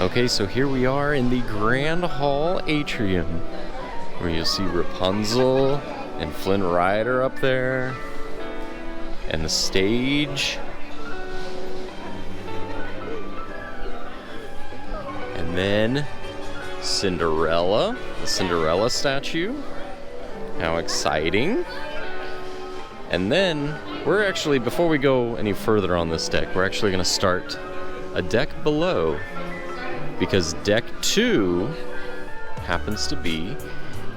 Okay, so here we are in the Grand Hall Atrium, where you'll see Rapunzel and Flynn Rider up there, and the stage. And then Cinderella, the Cinderella statue. How exciting. And then we're actually, before we go any further on this deck, we're actually going to start a deck below, because deck 2 happens to be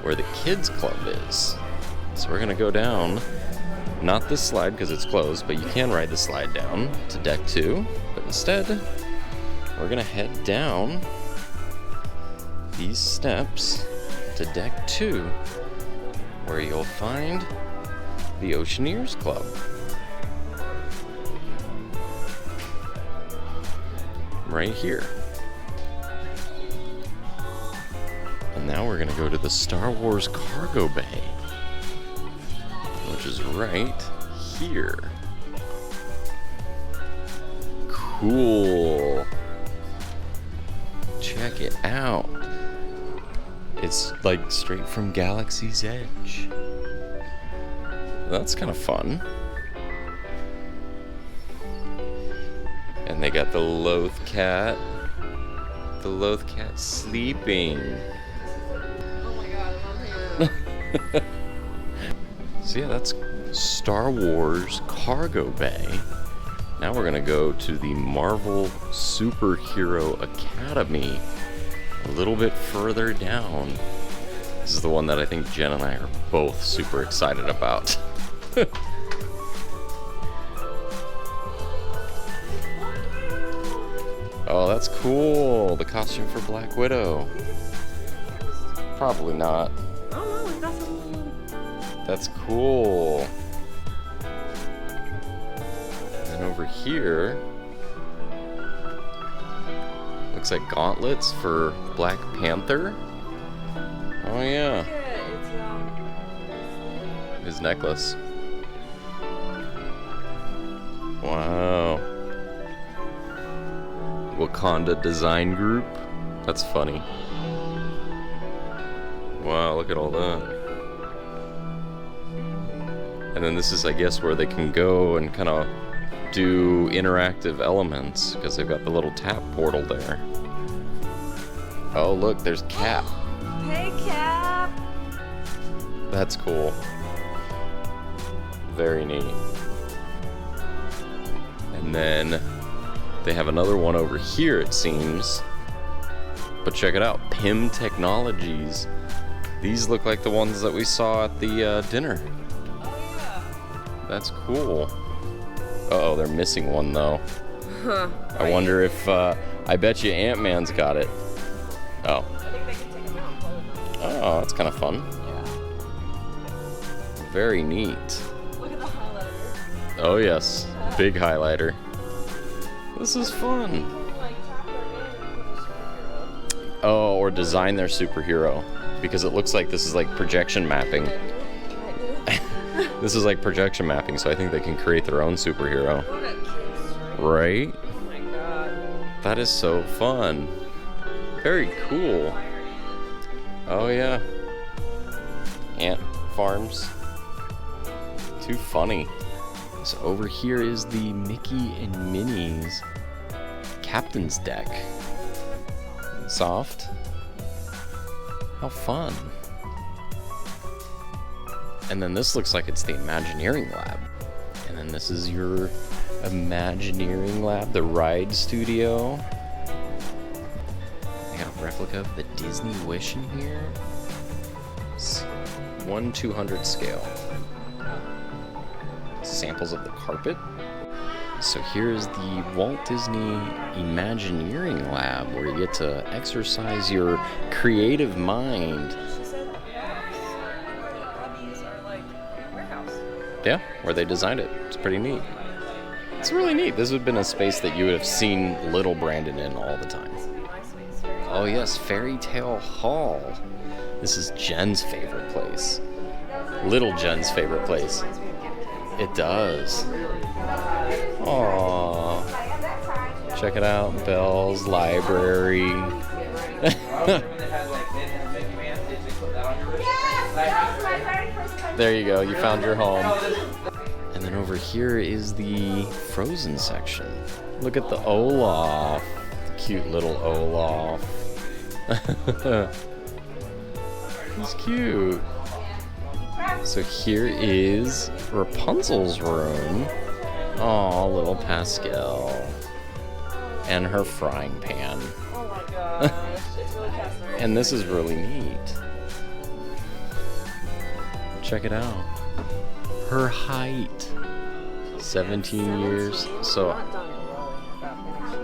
where the kids club is. So we're going to go down, not this slide because it's closed, but you can ride the slide down to deck 2. But instead, we're going to head down these steps to deck 2, where you'll find the Oceaneers Club. Right here. And now we're gonna go to the Star Wars Cargo Bay, which is right here. Cool. Check it out. It's like straight from Galaxy's Edge. That's kind of fun. And they got the Loth Cat. The Loth Cat sleeping. Oh my god, I love him. So yeah, that's Star Wars Cargo Bay. Now we're gonna go to the Marvel Superhero Academy, a little bit further down. This is the one that I think Jen and I are both super excited about. Oh, that's cool. The costume for Black Widow. Probably not. Oh no, that's a... That's cool. And then over here, looks like gauntlets for Black Panther. Oh yeah. His necklace. Wow. Wakanda Design Group. That's funny. Wow, look at all that. And then this is, I guess, where they can go and kind of do interactive elements, because they've got the little tap portal there. Oh, look, there's Cap. Hey, Cap! That's cool. Very neat. And then they have another one over here, it seems. But check it out, PIM Technologies. These look like the ones that we saw at the dinner. Oh yeah. That's cool. Uh-oh, they're missing one though. Huh. I wonder if, I bet you Ant-Man's got it. Oh. I think they can take them out and play with them. Oh, that's kind of fun. Yeah. Very neat. Look at the highlighter. Oh yes, big highlighter. This is fun. Oh, or design their superhero, because it looks like this is like projection mapping. This is like projection mapping, so I think they can create their own superhero. Right? Oh my god. That is so fun. Very cool. Oh yeah. Ant farms. Too funny. So over here is the Mickey and Minnie's Captain's Deck. Soft. How fun. And then this looks like it's the Imagineering Lab. And then this is your Imagineering Lab, the ride studio. They got a replica of the Disney Wish in here. It's 1/200 scale. Samples of the carpet. So here's the Walt Disney Imagineering Lab, where you get to exercise your creative mind. She said hobbies are like warehouse. Yeah, where they designed it. It's pretty neat. It's really neat. This would have been a space that you would have seen little Brandon in all the time. Oh yes, Fairy Tale Hall. This is Jen's favorite place. Little Jen's favorite place. It does. Aww. Check it out. Bell's Library. There you go. You found your home. And then over here is the Frozen section. Look at the Olaf. The cute little Olaf. He's cute. So here is Rapunzel's room. Aw, little Pascal. And her frying pan. Oh my gosh, it's really fascinating. And this is really neat. Check it out. Her height. 17 years. So,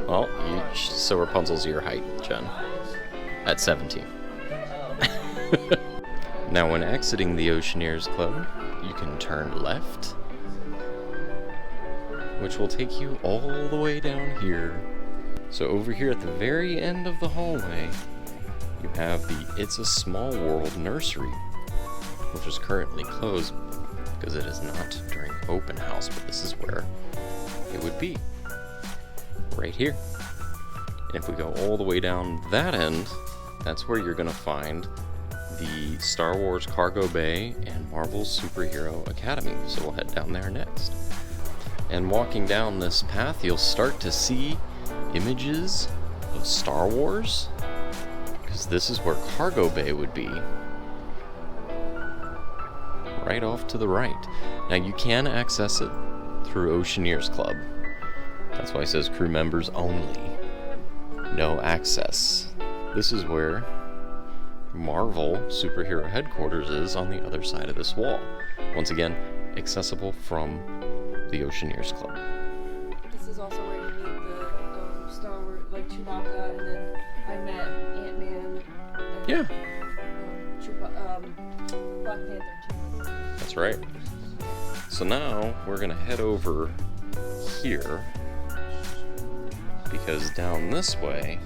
well, so Rapunzel's your height, Jen. At 17. Now, when exiting the Oceaneers Club, you can turn left, which will take you all the way down here. So over here at the very end of the hallway, you have the It's a Small World nursery, which is currently closed because it is not during open house, but this is where it would be, right here. And if we go all the way down that end, that's where you're gonna find the Star Wars Cargo Bay and Marvel's Superhero Academy. So we'll head down there next. And walking down this path, you'll start to see images of Star Wars, because this is where Cargo Bay would be. Right off to the right. Now you can access it through Oceaneers Club. That's why it says crew members only. No access. This is where Marvel Superhero Headquarters is on the other side of this wall. Once again, accessible from the Oceaneers Club. This is also where you meet the Star Wars, like Chewbacca, and then I met Ant-Man. And, Yeah. Black Panther too. That's right. So now we're gonna head over here, because down this way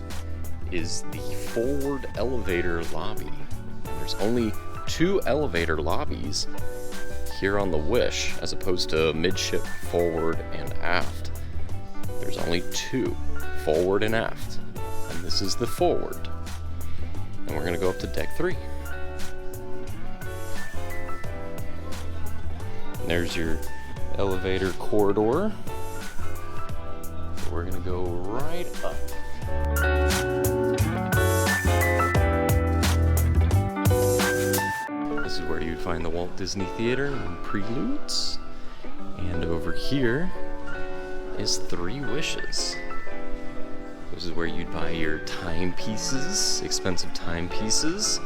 is the forward elevator lobby. And there's only 2 elevator lobbies here on the Wish, as opposed to midship, forward, and aft. There's only 2, forward and aft. And this is the forward. And we're gonna go up to deck 3. And there's your elevator corridor. We're gonna go right up. This is where you'd find the Walt Disney Theater and Preludes. And over here is 3 Wishes. This is where you'd buy your timepieces, expensive timepieces.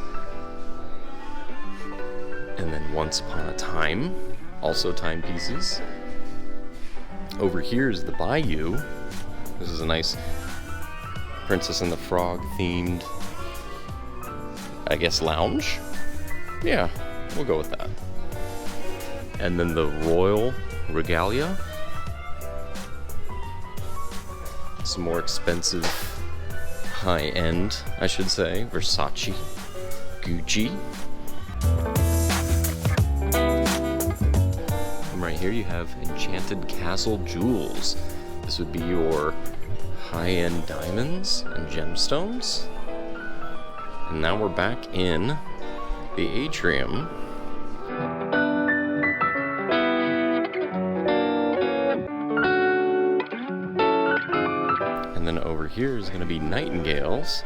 And then Once Upon a Time, also timepieces. Over here is the Bayou. This is a nice Princess and the Frog themed, I guess, lounge? Yeah, we'll go with that. And then the Royal Regalia. Some more expensive, high-end, I should say, Versace, Gucci. And right here you have Enchanted Castle Jewels. This would be your high-end diamonds and gemstones. And now we're back in the Atrium. And then over here is going to be Nightingales,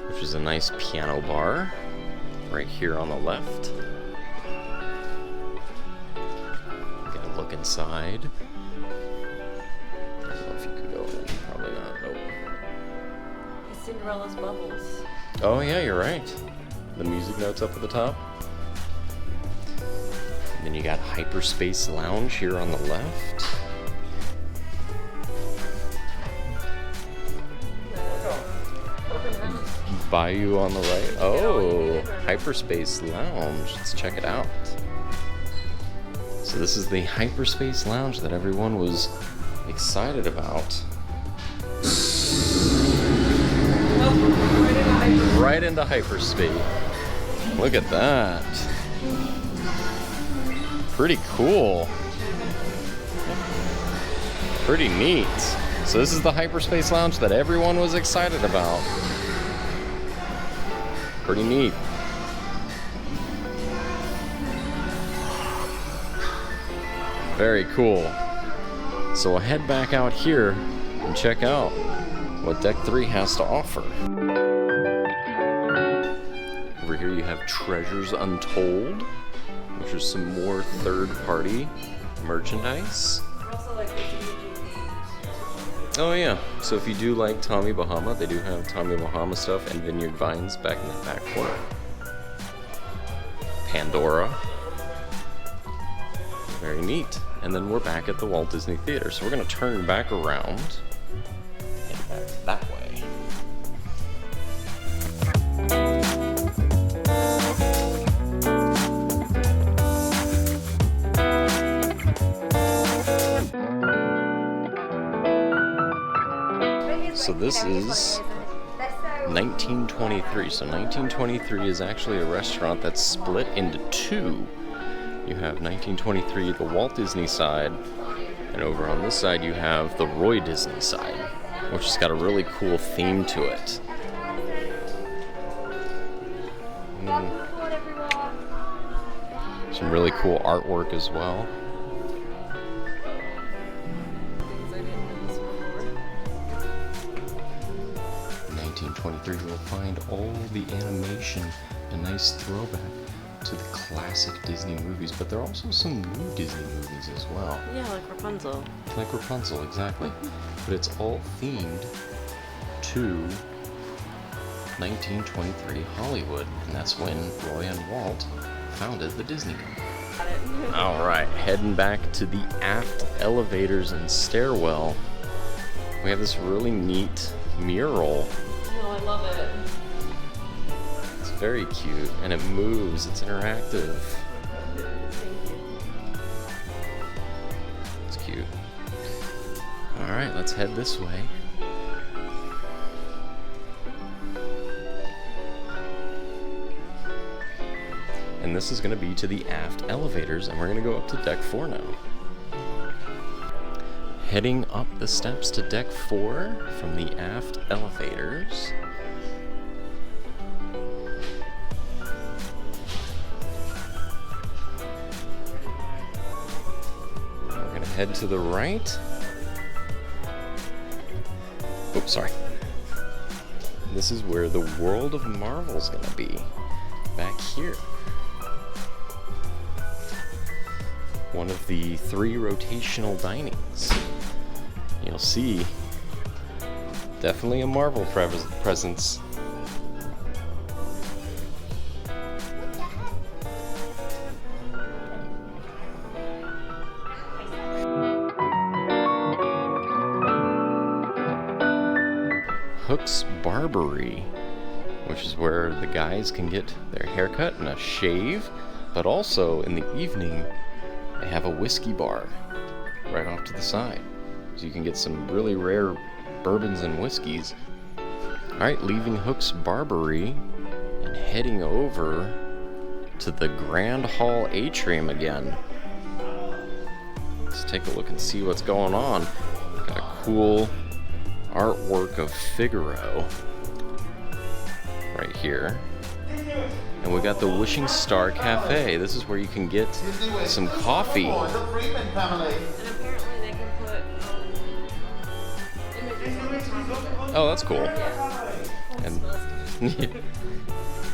which is a nice piano bar right here on the left. Gotta look inside. I don't know if you could go in. Probably not. Nope. It's Cinderella's bubbles. Oh yeah, you're right. The music notes up at the top. And then you got Hyperspace Lounge here on the left. Bayou on the right. Oh, Hyperspace Lounge. Let's check it out. So this is the Hyperspace Lounge that everyone was excited about. Right into hyperspace. Look at that. Pretty cool. Pretty neat. So this is the Hyperspace Lounge that everyone was excited about. Pretty neat. Very cool. So we'll head back out here and check out what Deck 3 has to offer. Over here you have Treasures Untold, which is some more third-party merchandise. Oh yeah, so if you do like Tommy Bahama, they do have Tommy Bahama stuff and Vineyard Vines back in the back corner. Pandora. Very neat. And then we're back at the Walt Disney Theater. So we're gonna turn back around and back that way. So this is 1923. So 1923 is actually a restaurant that's split into two. You have 1923, the Walt Disney side, and over on this side you have the Roy Disney side, which has got a really cool theme to it. Some really cool artwork as well. 1923, you'll find all the animation, a nice throwback to the classic Disney movies, but there are also some new Disney movies as well. Yeah, like Rapunzel. Like Rapunzel, exactly. But it's all themed to 1923 Hollywood, and that's when Roy and Walt founded the Disney Company. Alright, heading back to the Aft Elevators and Stairwell. We have this really neat mural. No, I love it. It's very cute, and it moves, it's interactive. It's cute. Alright, let's head this way. And this is going to be to the Aft Elevators, and we're going to go up to Deck 4 now. Heading up the steps to Deck 4 from the Aft Elevators. We're going to head to the right. Oops, sorry. This is where the World of Marvel is going to be. Back here. One of the 3 rotational dinings. You'll see definitely a Marvel presence. Hook's Barbery, which is where the guys can get their haircut and a shave, but also in the evening they have a whiskey bar right off to the side. So you can get some really rare bourbons and whiskeys. Alright, leaving Hook's Barbery and heading over to the Grand Hall Atrium again. Let's take a look and see what's going on. Got a cool artwork of Figaro right here. And we got the Wishing Star Cafe. This is where you can get some coffee. And apparently they can put images on the top of it. Oh, that's cool. Yeah. And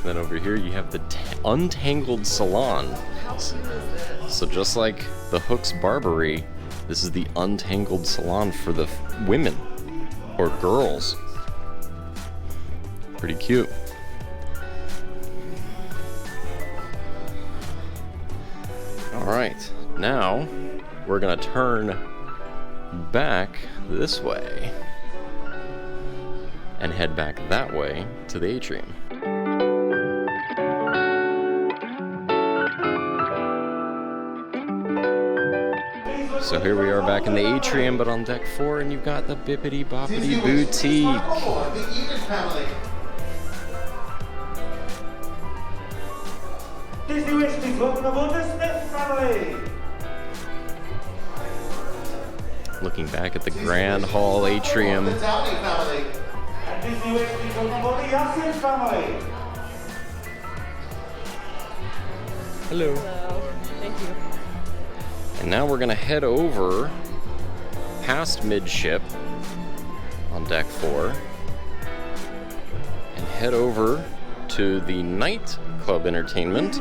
then over here you have the Untangled Salon. How cute is this? So just like the Hook's Barbery, this is the Untangled Salon for the women or girls. Pretty cute. Alright, now we're gonna turn back this way and head back that way to the atrium. So here we are back in the atrium, but on Deck 4, and you've got the Bippity Boppity Boutique. Disney Wish, please welcome aboard the Smith family. Looking back at the Grand Hall Atrium. The Diety family. And Disney Wish please welcome for the Yasin family. Hello. Hello. Thank you. And now we're gonna head over past midship on deck 4 and head over to the nightclub entertainment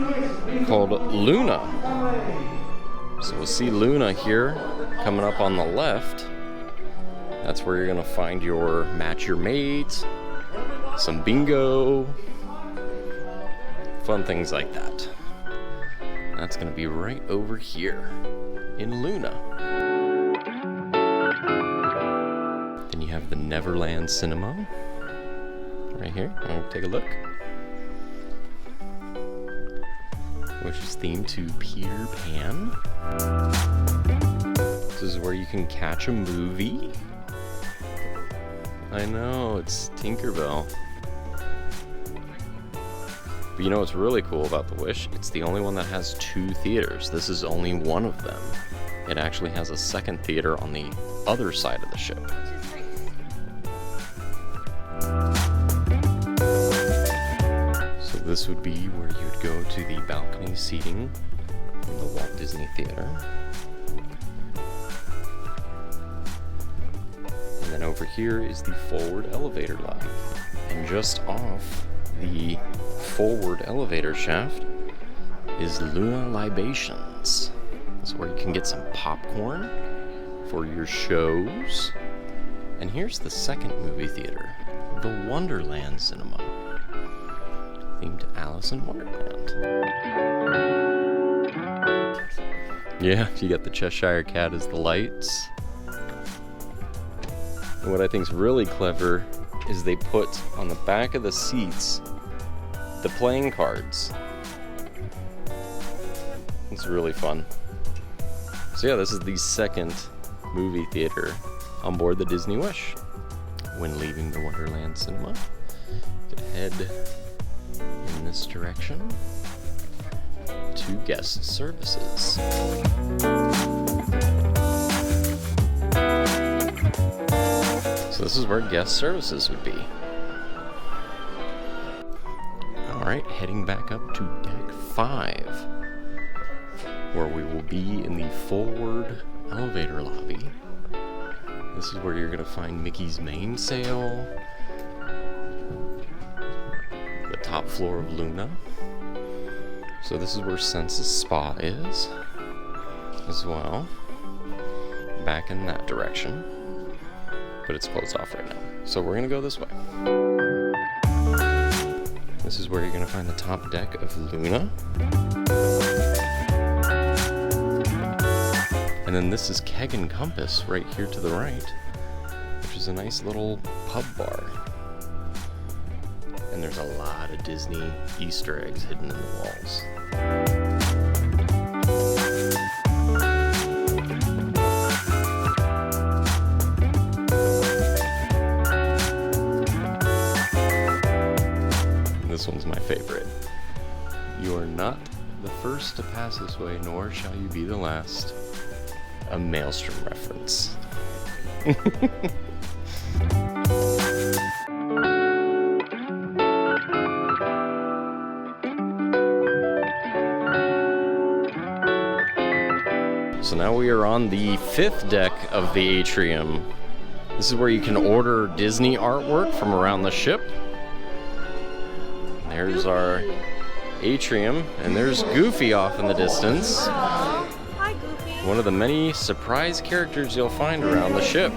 called Luna. So we'll see Luna here coming up on the left. That's where you're gonna find your match your mate, some bingo, fun things like that. That's gonna be right over here in Luna. Then you have the Neverland Cinema right here. I'll take a look. Which is themed to Peter Pan. This is where you can catch a movie. I know, it's Tinkerbell. But you know what's really cool about the Wish? It's the only one that has 2 theaters. This is only one of them. It actually has a second theater on the other side of the ship. So this would be where you'd go to the balcony seating in the Walt Disney Theater. And then over here is the forward elevator lobby. And just off the forward elevator shaft is Luna Libations. This is where you can get some popcorn for your shows. And here's the second movie theater, the Wonderland Cinema, themed to Alice in Wonderland. Yeah, you got the Cheshire Cat as the lights. And what I think is really clever is they put on the back of the seats the playing cards. It's really fun. So yeah, this is the second movie theater on board the Disney Wish. When leaving the Wonderland Cinema, you can head in this direction to guest services. So this is where guest services would be. Alright, heading back up to deck 5, where we will be in the forward elevator lobby. This is where you're going to find Mickey's Mainsail, the top floor of Luna. So this is where Sense's Spa is, as well, back in that direction, but it's closed off right now. So we're going to go this way. This is where you're going to find the top deck of Luna. And then this is Keg and Compass right here to the right, which is a nice little pub bar. And there's a lot of Disney Easter eggs hidden in the walls. This one's my favorite. You are not the first to pass this way, nor shall you be the last. A Maelstrom reference. So now we are on the 5th deck of the Atrium. This is where you can order Disney artwork from around the ship. There's our Atrium, and there's Goofy off in the distance. Hi, Goofy. One of the many surprise characters you'll find around the ship.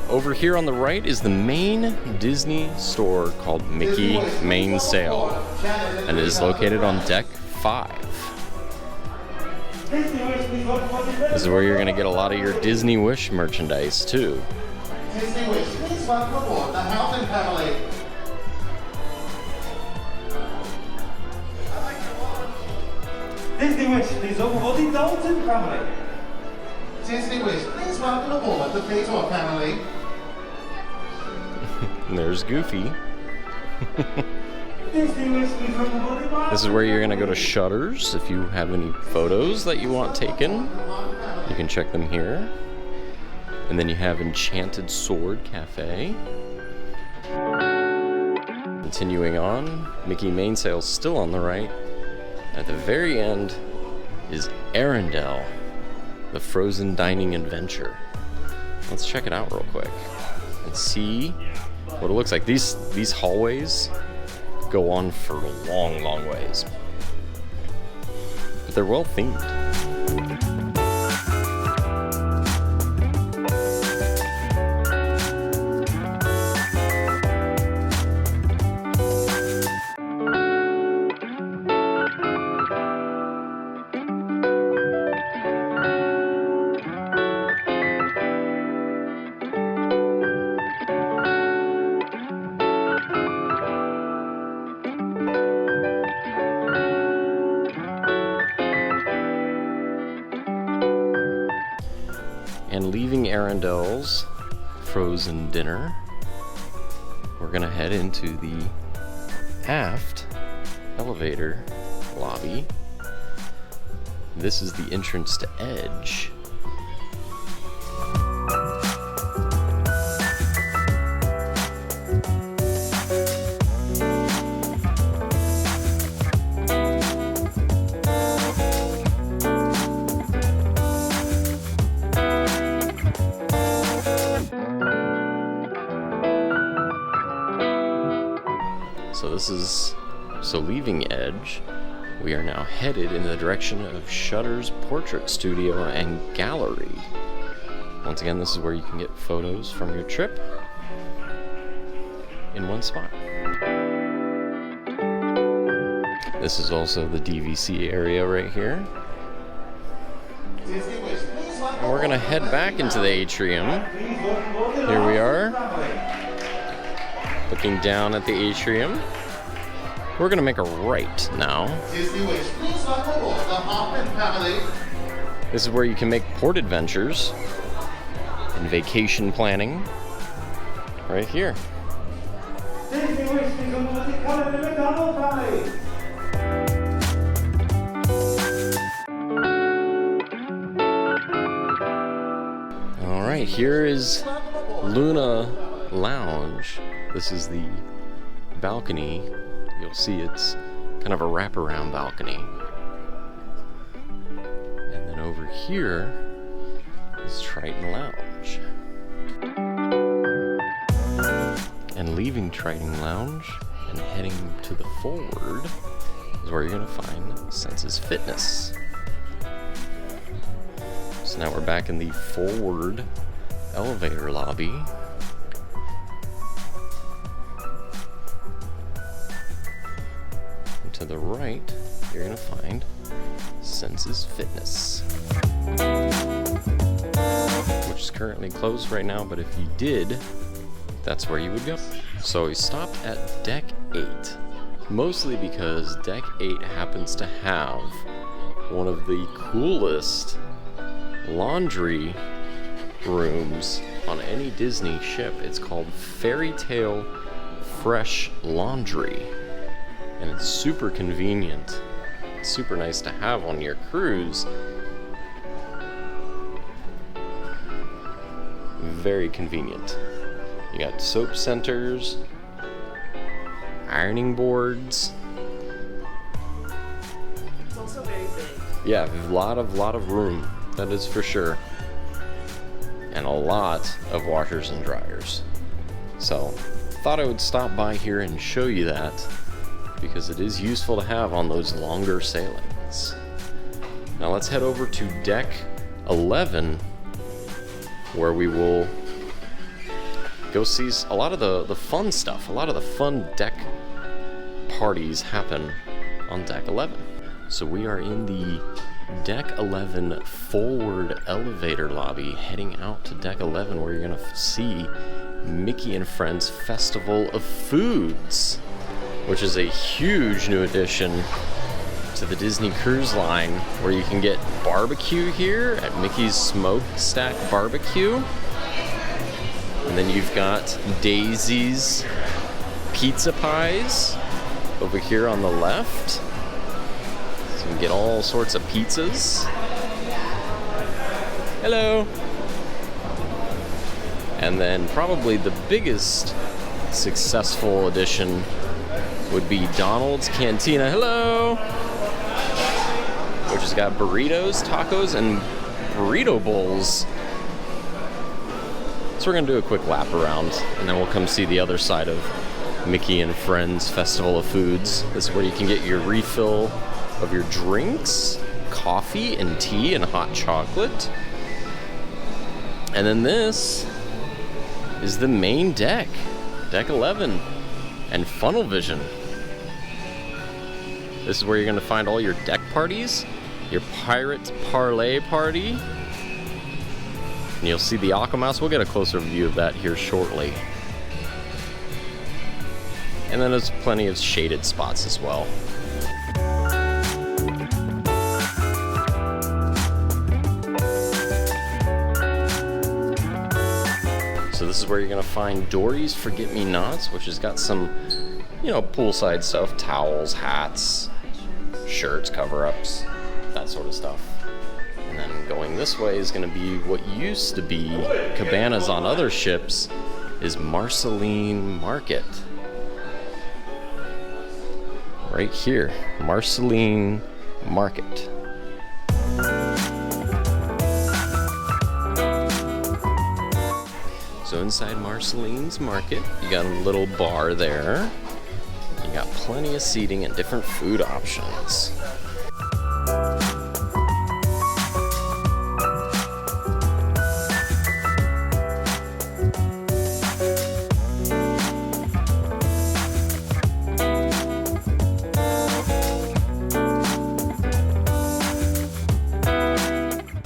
Over here on the right is the main Disney store called Mickey Mainsail, and it is located on deck 5. This is where you're going to get a lot of your Disney Wish merchandise too. Disney Wish, please welcome aboard the Houghton family. Disney Wish, please welcome aboard the Dalton family. Disney Wish, please welcome aboard the Peter family. And there's Goofy. This is where you're gonna go to Shutters. If you have any photos that you want taken, you can check them here. And then you have Enchanted Sword Cafe. Continuing on, Mickey Mainsail's still on the right. At the very end is Arendelle, the frozen dining adventure. Let's check it out real quick and see what it looks like. These hallways go on for long, long ways, but they're well themed. And leaving Arendelle's frozen dinner, we're gonna head into the Aft Elevator lobby. This is the entrance to Edge. So leaving Edge, we are now headed in the direction of Shutter's Portrait Studio and Gallery. Once again, this is where you can get photos from your trip in one spot. This is also the DVC area right here. And we're gonna head back into the atrium. Here we are, looking down at the atrium. We're gonna make a right now. This is where you can make port adventures and vacation planning right here. All right, here is Luna Lounge. This is the balcony. You'll see it's kind of a wraparound balcony. And then over here is Triton Lounge. And leaving Triton Lounge and heading to the forward is where you're gonna find Senses Fitness. So now we're back in the forward elevator lobby. To the right, you're gonna find Senses Fitness, which is currently closed right now, but if you did, that's where you would go. So we stopped at Deck 8, mostly because Deck 8 happens to have one of the coolest laundry rooms on any Disney ship. It's called Fairy Tale Fresh Laundry. And it's super convenient. It's super nice to have on your cruise. Very convenient. You got soap centers, ironing boards. It's also very big. Yeah, a lot of room, that is for sure. And a lot of washers and dryers. So, thought I would stop by here and show you that, because it is useful to have on those longer sailings. Now let's head over to Deck 11, where we will go see a lot of the fun stuff. A lot of the fun deck parties happen on Deck 11. So we are in the Deck 11 forward elevator lobby, heading out to Deck 11, where you're gonna see Mickey and Friends Festival of Foods, which is a huge new addition to the Disney Cruise Line, where you can get barbecue here at Mickey's Smokestack Barbecue. And then you've got Daisy's Pizza Pies Over here on the left, so you can get all sorts of pizzas. Hello. And then probably the biggest successful addition would be Donald's Cantina. Hello. Which has got burritos, tacos, and burrito bowls. So we're gonna do a quick lap around, and then we'll come see the other side of Mickey and Friends Festival of Foods. This is where you can get your refill of your drinks, coffee and tea and hot chocolate. And then this is the main deck, Deck 11, and Funnel Vision. This is where you're gonna find all your deck parties, your Pirate Parlay Party, and you'll see the Aquamouse. We'll get a closer view of that here shortly. And then there's plenty of shaded spots as well. So this is where you're gonna find Dory's Forget-Me-Nots, which has got some, you know, poolside stuff, towels, hats, shirts, cover-ups, that sort of stuff. And then going this way is gonna be what used to be cabanas on other ships, is Marceline Market. Right here, Marceline Market. So inside Marceline's Market, you got a little bar there. You got plenty of seating and different food options.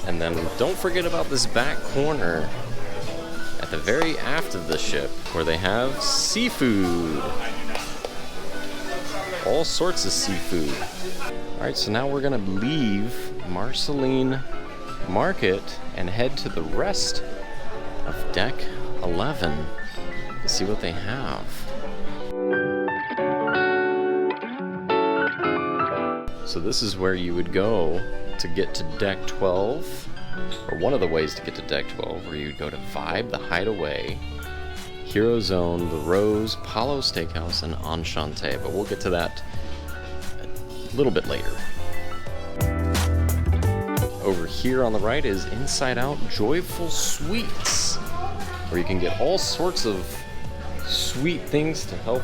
And then don't forget about this back corner at the very aft of the ship, where they have seafood. All sorts of seafood. Alright, so now we're gonna leave Marceline Market and head to the rest of Deck 11 to see what they have. So this is where you would go to get to Deck 12, or one of the ways to get to Deck 12, where you'd go to Vibe, the Hideaway, Hero Zone, the Rose, Palo Steakhouse, and Enchante, but we'll get to that a little bit later. Over here on the right is Inside Out Joyful Sweets, where you can get all sorts of sweet things to help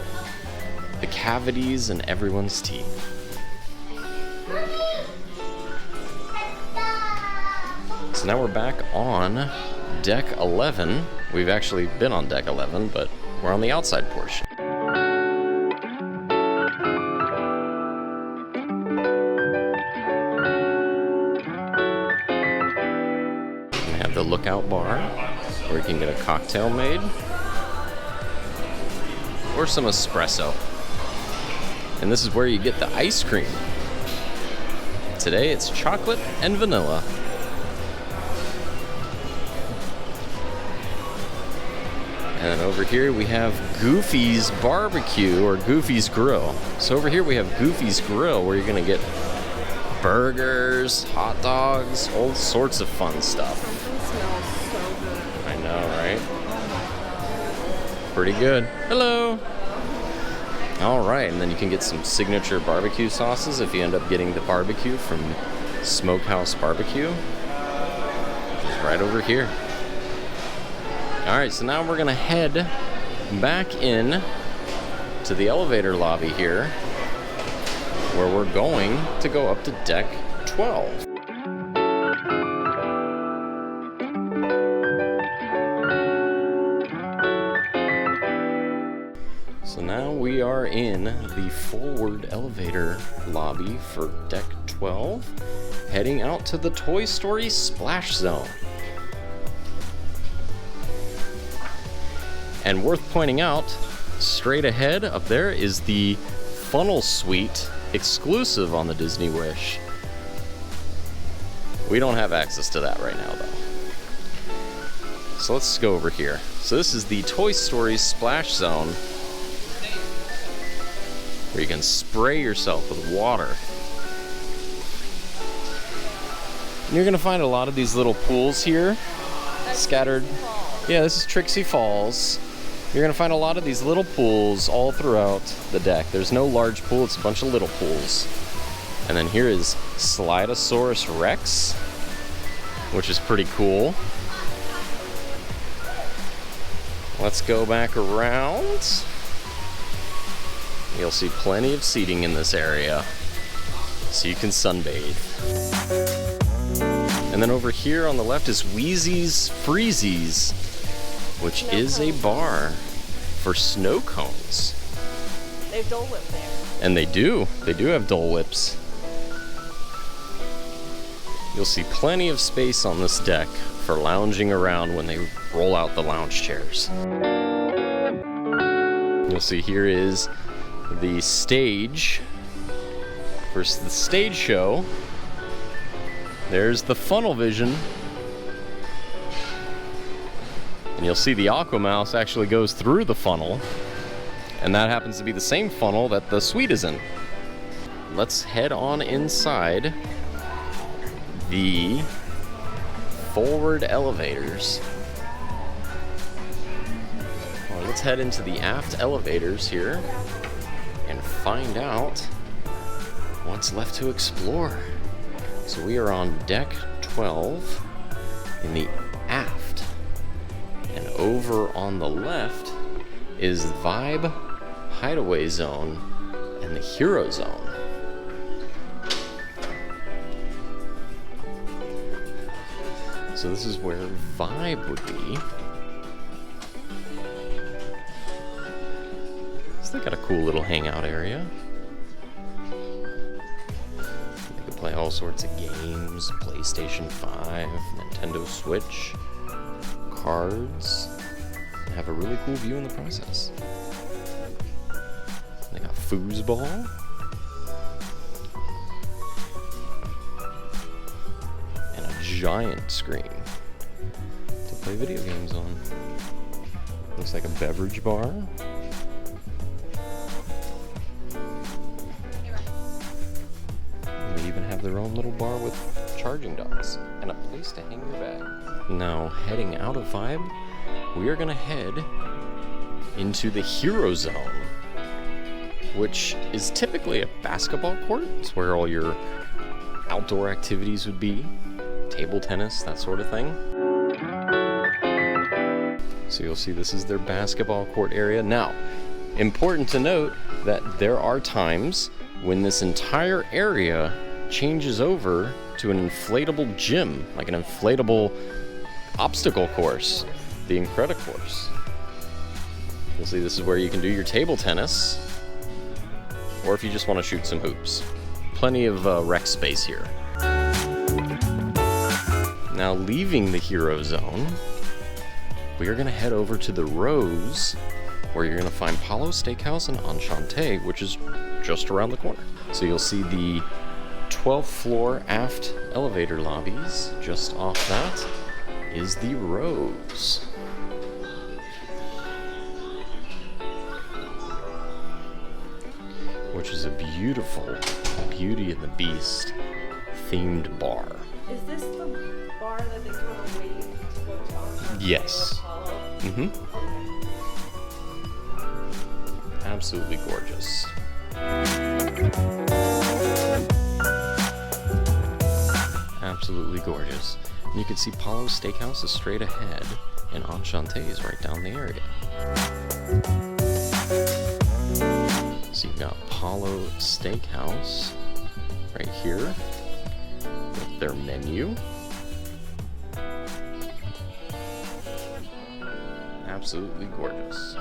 the cavities in everyone's teeth. So now we're back on Deck 11. We've actually been on Deck 11, but we're on the outside portion. We have the lookout bar, where you can get a cocktail made, or some espresso. And this is where you get the ice cream. Today it's chocolate and vanilla. And then over here we have Goofy's Barbecue, or Goofy's Grill. So over here we have Goofy's Grill, where you're gonna get burgers, hot dogs, all sorts of fun stuff. It smells so good. I know, right? Pretty good. Hello! All right, and then you can get some signature barbecue sauces if you end up getting the barbecue from Smokehouse Barbecue, which is right over here. All right, so now we're gonna head back in to the elevator lobby here, where we're going to go up to Deck 12. So now we are in the forward elevator lobby for Deck 12, heading out to the Toy Story Splash Zone. And worth pointing out, straight ahead up there is the Funnel Suite exclusive on the Disney Wish. We don't have access to that right now though. So let's go over here. So this is the Toy Story Splash Zone. where you can spray yourself with water. And you're gonna find a lot of these little pools here, scattered. Yeah, this is Trixie Falls. You're gonna find a lot of these little pools all throughout the deck. There's no large pool, it's a bunch of little pools. And then here is Slidosaurus Rex, which is pretty cool. Let's go back around. You'll see plenty of seating in this area, so you can sunbathe. And then over here on the left is Wheezy's Freezy's, which is a bar for snow cones. They have Dole Whip there. And they do have Dole Whips. You'll see plenty of space on this deck for lounging around when they roll out the lounge chairs. You'll see here is the stage for the stage show. There's the funnel vision. And you'll see the Aqua Mouse actually goes through the funnel. And that happens to be the same funnel that the suite is in. Let's head on inside the forward elevators. Well, let's head into the aft elevators here and find out what's left to explore. So we are on deck 12 in the aft. And over on the left is Vibe, Hideaway Zone, and the Hero Zone. So this is where Vibe would be. So they got a cool little hangout area. They could play all sorts of games, PlayStation 5, Nintendo Switch, cards, and have a really cool view in the process. They got foosball. And a giant screen to play video games on. Looks like a beverage bar. And they even have their own little bar with charging docks and a place to hang your bag. Now, heading out of Vibe, we are gonna head into the Hero Zone, which is typically a basketball court. It's where all your outdoor activities would be, table tennis, that sort of thing. So you'll see this is their basketball court area. Now, important to note that there are times when this entire area changes over to an inflatable gym, like an inflatable obstacle course, the Incredicourse. You'll see this is where you can do your table tennis, or if you just want to shoot some hoops. Plenty of rec space here. Now, leaving the Hero Zone, we are going to head over to the Rose, where you're going to find Palo Steakhouse and Enchante, which is just around the corner. So you'll see the 12th floor aft elevator lobbies. Just off that is the Rose. Which is a beautiful Beauty and the Beast themed bar. Is this the bar that they kind of wait to go to on? Yes. Mm-hmm. Okay. Absolutely gorgeous. Absolutely gorgeous. And you can see Palo Steakhouse is straight ahead, and Enchante is right down the area. So you've got Palo Steakhouse right here with their menu. Absolutely gorgeous.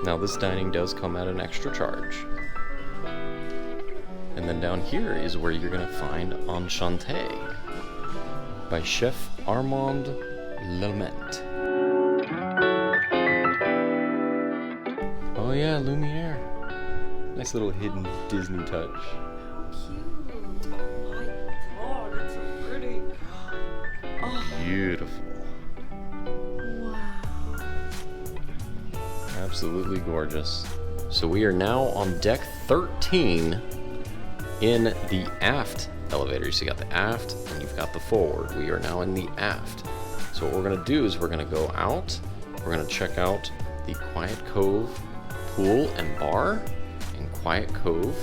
Now this dining does come at an extra charge. And then down here is where you're gonna find Enchante by Chef Armand Lement. Oh yeah, Lumiere. Nice little hidden Disney touch. Cute. Oh my god, it's so pretty. Oh. Beautiful. Wow. Absolutely gorgeous. So we are now on deck 13 in the aft elevators. You got the aft and you've got the forward. We are now in the aft. So what we're gonna do is we're gonna go out, we're gonna check out the Quiet Cove pool and bar, and Quiet Cove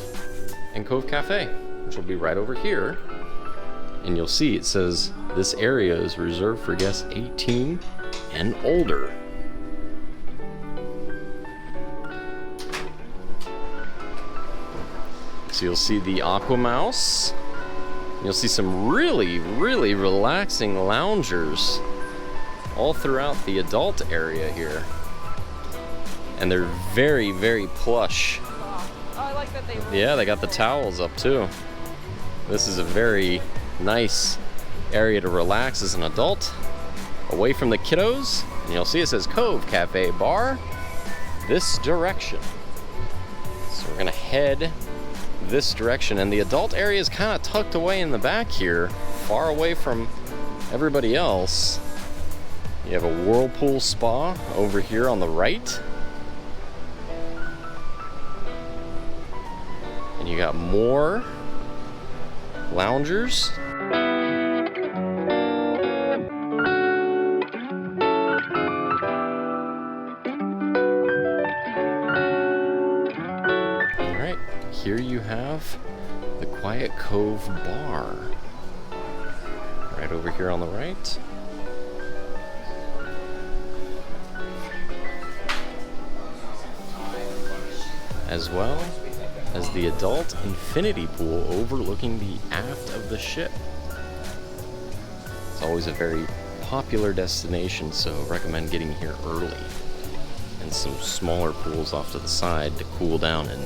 and Cove Cafe, which will be right over here. And you'll see it says this area is reserved for guests 18 and older. So you'll see the Aqua Mouse. You'll see some really, really relaxing loungers all throughout the adult area here. And they're very, very plush. Oh, I like that they. Yeah, they got the towels up too. This is a very nice area to relax as an adult, away from the kiddos. And you'll see it says Cove Cafe Bar this direction. So we're gonna head this direction, and the adult area is kind of tucked away in the back here, far away from everybody else. You have a whirlpool spa over here on the right. And you got more loungers. All right, here you have the Quiet Cove Bar. Right over here on the right. As well as the adult infinity pool overlooking the aft of the ship. It's always a very popular destination, so recommend getting here early. And some smaller pools off to the side to cool down in.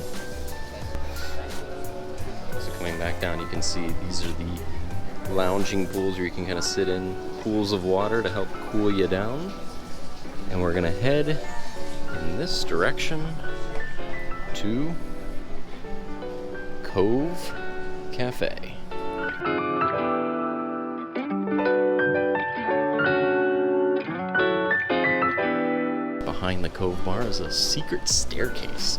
So coming back down, you can see these are the lounging pools where you can kind of sit in pools of water to help cool you down. And we're gonna head in this direction to Cove Cafe. Behind the Cove Bar is a secret staircase.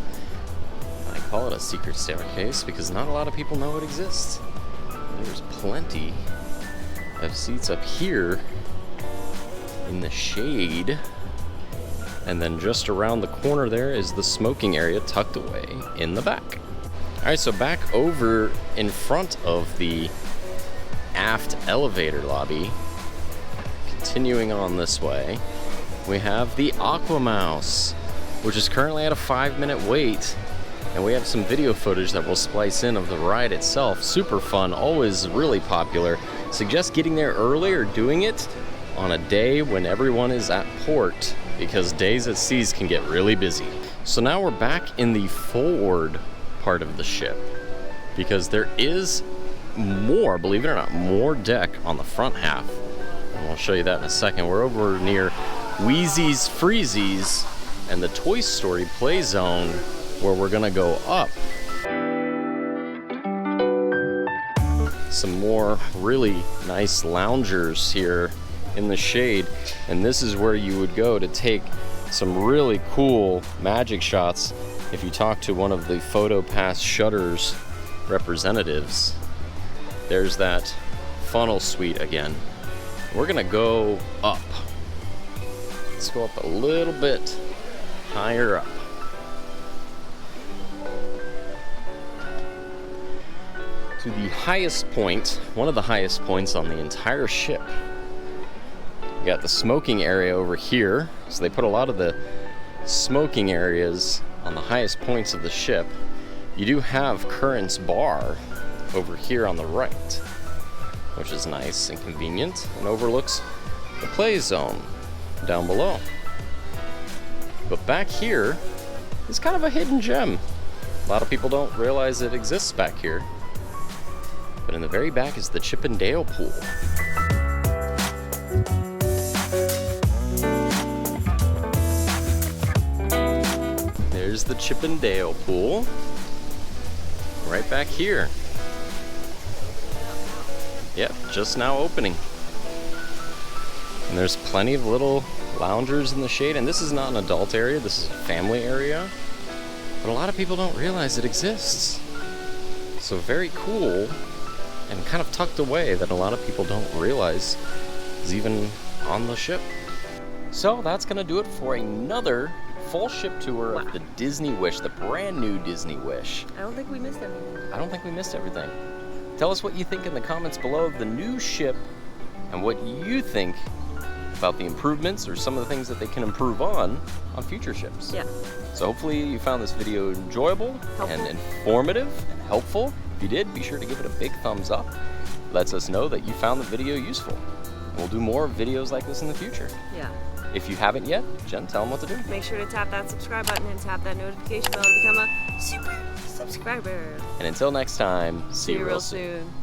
I call it a secret staircase because not a lot of people know it exists. There's plenty of seats up here in the shade. And then just around the corner there is the smoking area tucked away in the back. All right, so back over in front of the aft elevator lobby, continuing on this way, we have the Aqua Mouse, which is currently at a 5-minute wait. And we have some video footage that we'll splice in of the ride itself. Super fun, always really popular. Suggest getting there early or doing it on a day when everyone is at port, because days at seas can get really busy. So now we're back in the forward part of the ship, because there is more, believe it or not, more deck on the front half. And we'll show you that in a second. We're over near Wheezy's Freezy's and the Toy Story play zone, where we're gonna go up. Some more really nice loungers here in the shade, and this is where you would go to take some really cool magic shots if you talk to one of the PhotoPass Shutters representatives. There's that funnel suite again. We're gonna go up. Let's go up a little bit higher up. To the highest point, one of the highest points on the entire ship. You got the smoking area over here. So they put a lot of the smoking areas on the highest points of the ship. You do have Current's Bar over here on the right, which is nice and convenient and overlooks the play zone down below. But back here is kind of a hidden gem. A lot of people don't realize it exists back here. But in the very back is the Chippendale Pool. There's the Chippendale Pool, right back here. Yep, just now opening. And there's plenty of little loungers in the shade. And this is not an adult area, this is a family area. But a lot of people don't realize it exists. So very cool and kind of tucked away that a lot of people don't realize is even on the ship. So that's gonna do it for another full ship tour of the Disney Wish, the brand new Disney Wish. I don't think we missed anything. I don't think we missed everything. Tell us what you think in the comments below of the new ship and what you think about the improvements or some of the things that they can improve on future ships. Yeah. So hopefully you found this video enjoyable and informative and helpful. If you did, be sure to give it a big thumbs up. Lets us know that you found the video useful. And we'll do more videos like this in the future. Yeah. If you haven't yet, Jen, tell them what to do. Make sure to tap that subscribe button and tap that notification bell to become a super subscriber. And until next time, see you real soon. soon.